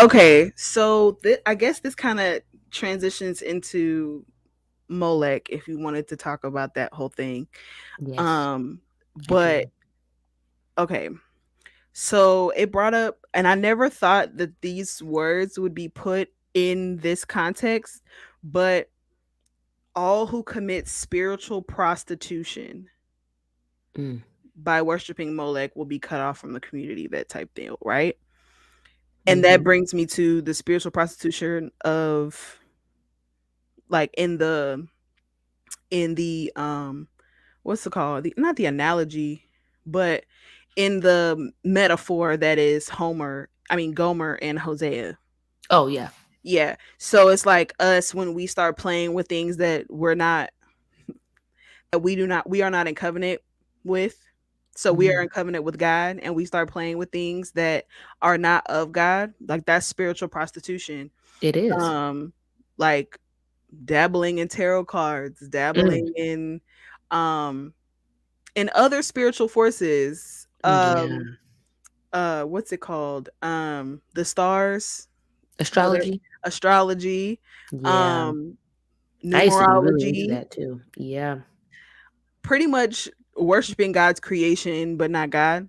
Okay, so I guess this kind of transitions into Molech if you wanted to talk about that whole thing. Yes, Um, I but can. okay, so it brought up, and I never thought that these words would be put in this context, but all who commit spiritual prostitution Mm, by worshiping Molech will be cut off from the community, that type thing, right? And that mm-hmm. brings me to the spiritual prostitution of, like, in the what's it called? Not the analogy, but in the metaphor that is Gomer and Hosea. Oh yeah. Yeah. So it's like us when we start playing with things that we are not in covenant with. So we are Mm, in covenant with God and we start playing with things that are not of God. Like that's spiritual prostitution. it is. Um like dabbling in tarot cards, Mm, dabbling um in other spiritual forces. yeah. What's it called? The stars, whether Astrology. astrology, Yeah. um I used to be really into numerology, that too. Yeah. pretty much worshiping God's creation but not God.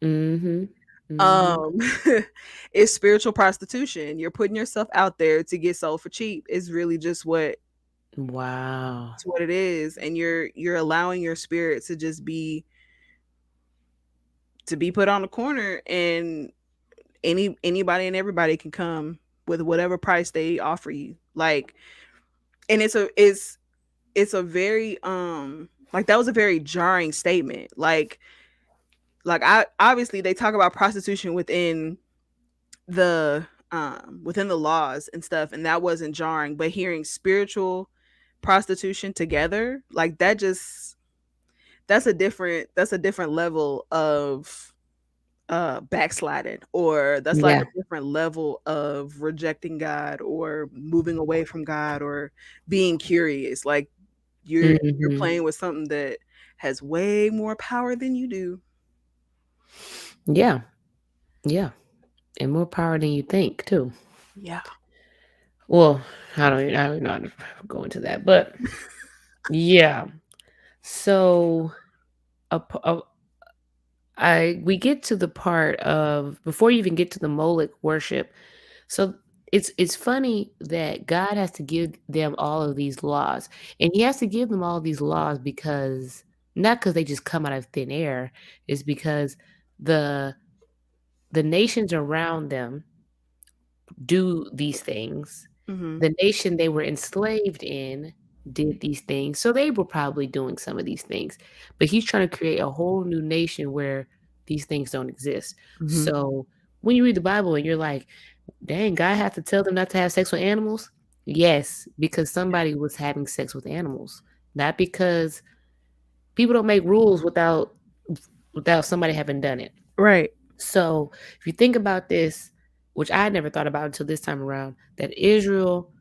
Mm-hmm. Mm-hmm. Um is spiritual prostitution. You're putting yourself out there to get sold for cheap. Is really just Wow. what it is, and you're allowing your spirit to be put on the corner, and anybody and everybody can come with whatever price they offer you. Like, and it's a very like that was a very jarring statement. Like I obviously they talk about prostitution within the laws and stuff, and that wasn't jarring, but hearing spiritual prostitution together, like that just that's a different level of backsliding, or that's like Yeah. a different level of rejecting God or moving away from God or being curious. Like you're Mm-hmm. playing with something that has way more power than you do. Yeah. Yeah. And more power than you think too. Yeah. Well, I don't know how to go into that, but yeah. So a, p- a- I we get to the part of before you even get to the Moloch worship. So it's funny that God has to give them all of these laws, and He has to give them all these laws because not because they just come out of thin air. Is because the the nations around them do these things. Mhm. The nation they were enslaved in did these things, so they were probably doing some of these things. But he's trying to create a whole new nation where these things don't exist. Mhm. So when you read the Bible and you're like, dang, God had to tell them not to have sex with animals? Yes, because somebody was having sex with animals. Not because people don't make rules without somebody having done it. Right. So if you think about this, which I never thought about until this time around, that Israel,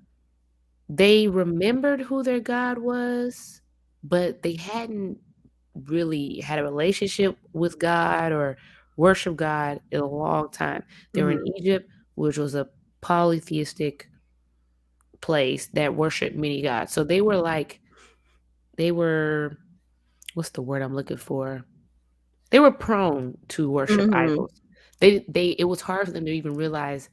they remembered who their God was, but they hadn't really had a relationship with God or worship God in a long time. They were in Mhm. Egypt, which was a polytheistic place that worshiped many gods. So they were, what's the word I'm looking for? They were prone to worship Mhm. idols. It was hard for them to even realize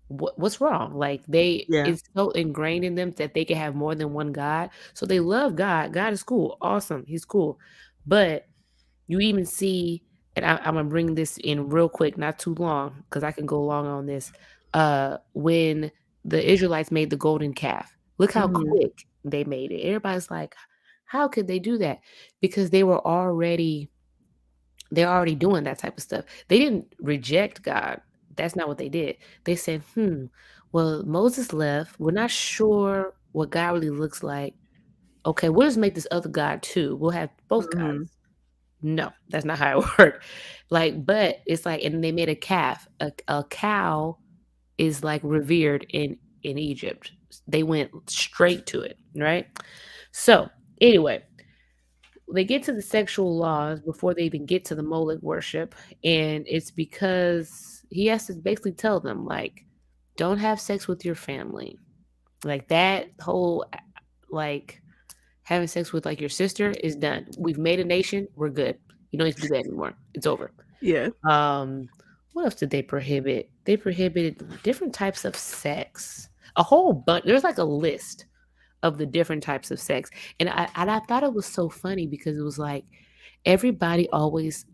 what's wrong. Like Yeah. it's so ingrained in them that they can have more than one God. So they love God. God is cool, awesome, He's cool. But you even see, and I'm gonna bring this in real quick, not too long, because I can go long on this. When the Israelites made the golden calf, look how Mhm. quick they made it. Everybody's like, how could they do that? Because they're already doing that type of stuff. They didn't reject God. That's not what they did. They said, well, Moses left. We're not sure what God really looks like. Okay, we'll just make this other God too. We'll have both Mhm. gods. No, that's not how it worked. Like, but it's like, and they made a calf. A cow is like revered in Egypt. They went straight to it, right? So anyway, they get to the sexual laws before they even get to the Moloch worship, and it's because he has to basically tell them like, don't have sex with your family. Like that whole like having sex with like your sister is done. We've made a nation. We're good. You don't need to do that anymore. It's over. Yeah. Um, what else did they prohibit? They prohibited different types of sex. A whole bunch. There's like a list of the different types of sex, and I thought it was so funny because it was like everybody always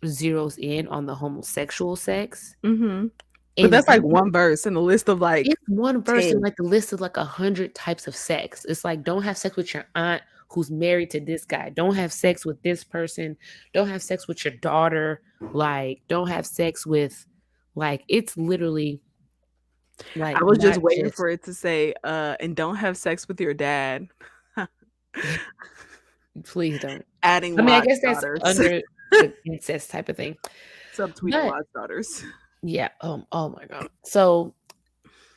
zeroes in on the homosexual sex, Mm-hmm. But and that's like one verse in a list of like it's one verse in 10. like the list of like 100 types of sex. It's like don't have sex with your aunt who's married to this guy. Don't have sex with this person. Don't have sex with your daughter. Like don't have sex with like it's literally I like was not just waiting just for it to say, and don't have sex with your dad. please don't. Adding I mean, I Lot's guess that's daughters. under the incest type of thing. Subtweeting But Lot's daughters. yeah, oh my god. So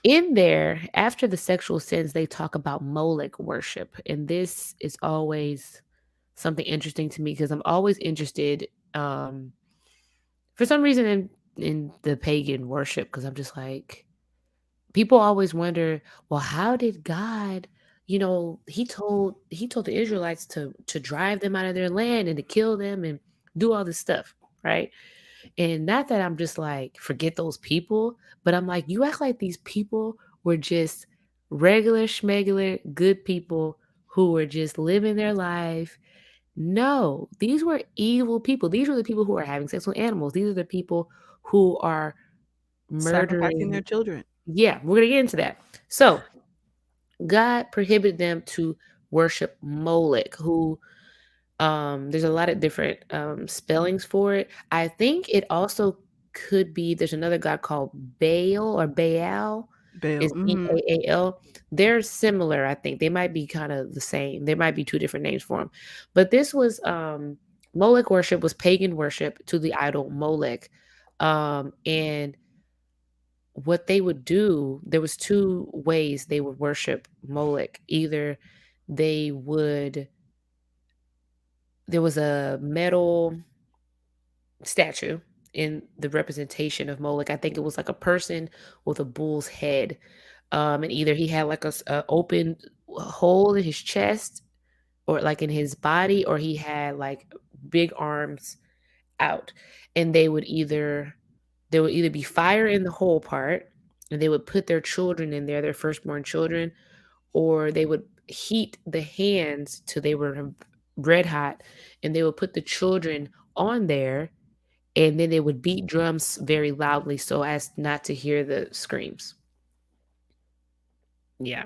in there, after the sexual sins, they talk about Molech worship. And this is always something interesting to me because I'm always interested for some reason in the pagan worship because I'm just like people always wonder, well, how did God, he told the Israelites to drive them out of their land and to kill them and do all this stuff, right? And not that I'm just like, forget those people, but I'm like, you act like these people were just regular, schmegular, good people who were just living their life. No, these were evil people. These were the people who are having sex with animals. These are the people who are Sacrificing murdering. their children. Yeah, we're going to get into that. So, God prohibited them to worship Molech, who there's a lot of different spellings for it. I think it also could be there's another god called Baal or Baal. Bail. Is Mm-hmm. Baal. They're similar, I think. They might be kind of the same. There might be two different names for them. But this was Molech worship was pagan worship to the idol Molech. And what they would do, there was two ways they would worship Molech. Either they would there was a metal statue in the representation of Molech. I think it was like a person with a bull's head. And either he had like a open hole in his chest or like in his body, or he had like big arms out. And there would either be fire in the whole part, and they would put their children in there, their firstborn children, or they would heat the hands till they were red hot, and they would put the children on there, and then they would beat drums very loudly so as not to hear the screams. Yeah.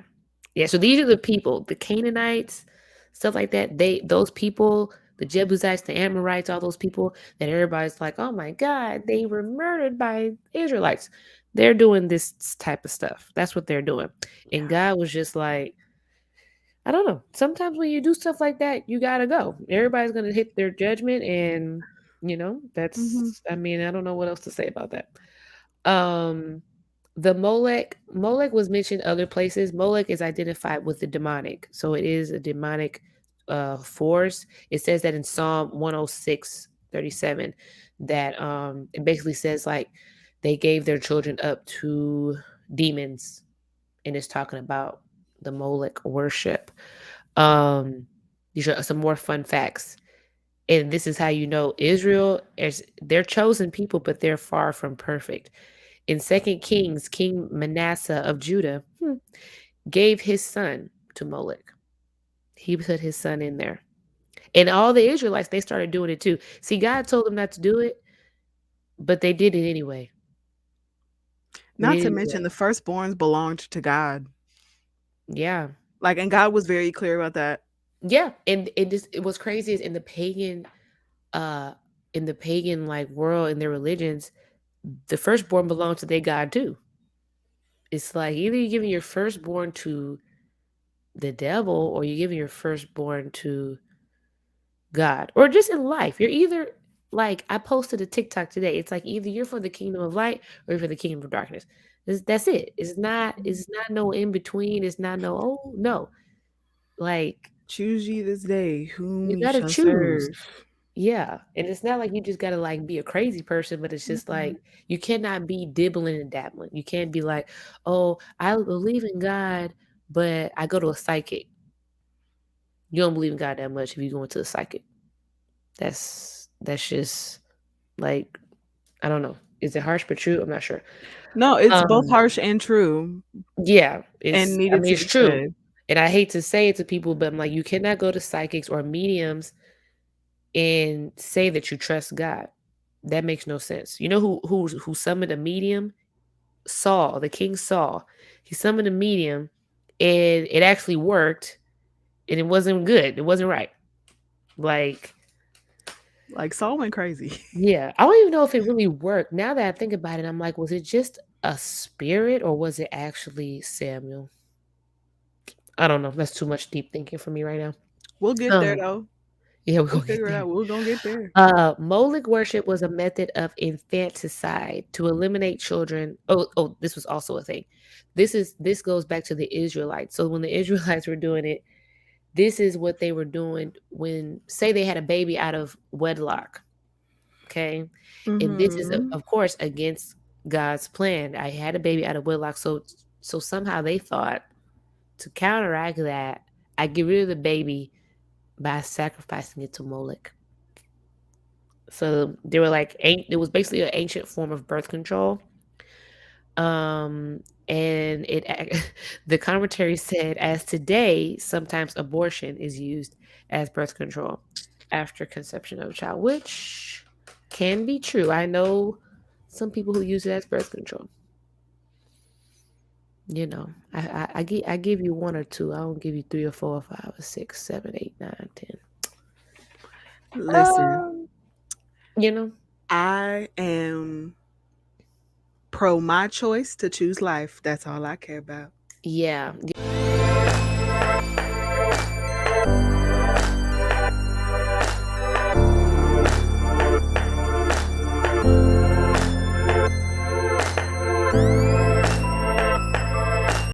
Yeah, so these are the people, the Canaanites, stuff like that. Those people, the Jebusites, the Amorites, all those people that everybody's like, "Oh my god, they were murdered by Israelites." They're doing this type of stuff. That's what they're doing. And God was just like, I don't know. Sometimes when you do stuff like that, you gotta go. Everybody's gonna hit their judgment, and Mm-hmm. that's. I mean, I don't know what else to say about that. Um, the Molech was mentioned other places. Molech is identified with the demonic, so it is a demonic force. It says that in Psalm 106:37, that it basically says like they gave their children up to demons, and it's talking about the Molech worship. Um, these are some more fun facts. And this is how you know Israel is they're chosen people, but they're far from perfect. In Second Kings, King Manasseh of Judah gave his son to Molech. He put his son in there. And all the Israelites, they started doing it too. See, God told them not to do it, but they did it anyway. They Not did to it mention anyway. the firstborns belonged to God. Yeah. Like, and God was very clear about that. Yeah. And what's crazy is uh in the pagan like world in their religions, the firstborn belongs to their God too. It's like either you're giving your firstborn to the devil or you're giving your firstborn to God. Or just in life. You're either like I posted a TikTok today. It's like either you're for the kingdom of light or you're for the kingdom of darkness. That's it. It's not no in between. It's not no oh no. Like Choose ye this day whom you you gotta shall choose. serve. Yeah, and it's not like you just gotta, like, be a crazy person, but it's just Mm-mm. like, you cannot be dibbling and dabbling. You can't be like, "Oh, I believe in God, but I go to a psychic." You don't believe in God that much if you go into a psychic. That's just, like, I don't know. Is it harsh but true? I'm not sure. No, it's both Um, harsh and true yeah, and I needed mean, to it's be true, said. and I hate to say it to people, but I'm like, you cannot go to psychics or mediums and say that you trust God. That makes no sense. You know who summoned a medium? Saul, the king Saul. He summoned a medium and it actually worked and it wasn't good. It wasn't right. Like, Like Saul went crazy. yeah, I don't even know if it really worked. Now that I think about it, I'm like, was it just a spirit or was it actually Samuel? I don't know. That's too much deep thinking for me right now. We'll get there Um, though. yeah, we're We'll gonna get figure it there. out. We're gonna get there. Moloch worship was a method of infanticide to eliminate children. Oh, this was also a thing. This goes back to the Israelites. So when the Israelites were doing it, this is what they were doing when, say, they had a baby out of wedlock. Okay, and this is Mm-hmm. of course against God's plan. I had a baby out of wedlock, so somehow they thought to counteract that, I get rid of the baby by sacrificing it to Moloch. So they were like, it was basically an ancient form of birth control. And the commentary said, as today, sometimes abortion is used as birth control after conception of a child, which can be true. I know some people who use it as birth control. You know, I give you one or two. I don't give you three or four or five or six, seven, eight, nine, 10. Listen, Um, you know, I am pro my choice to choose life. That's all I care about. yeah.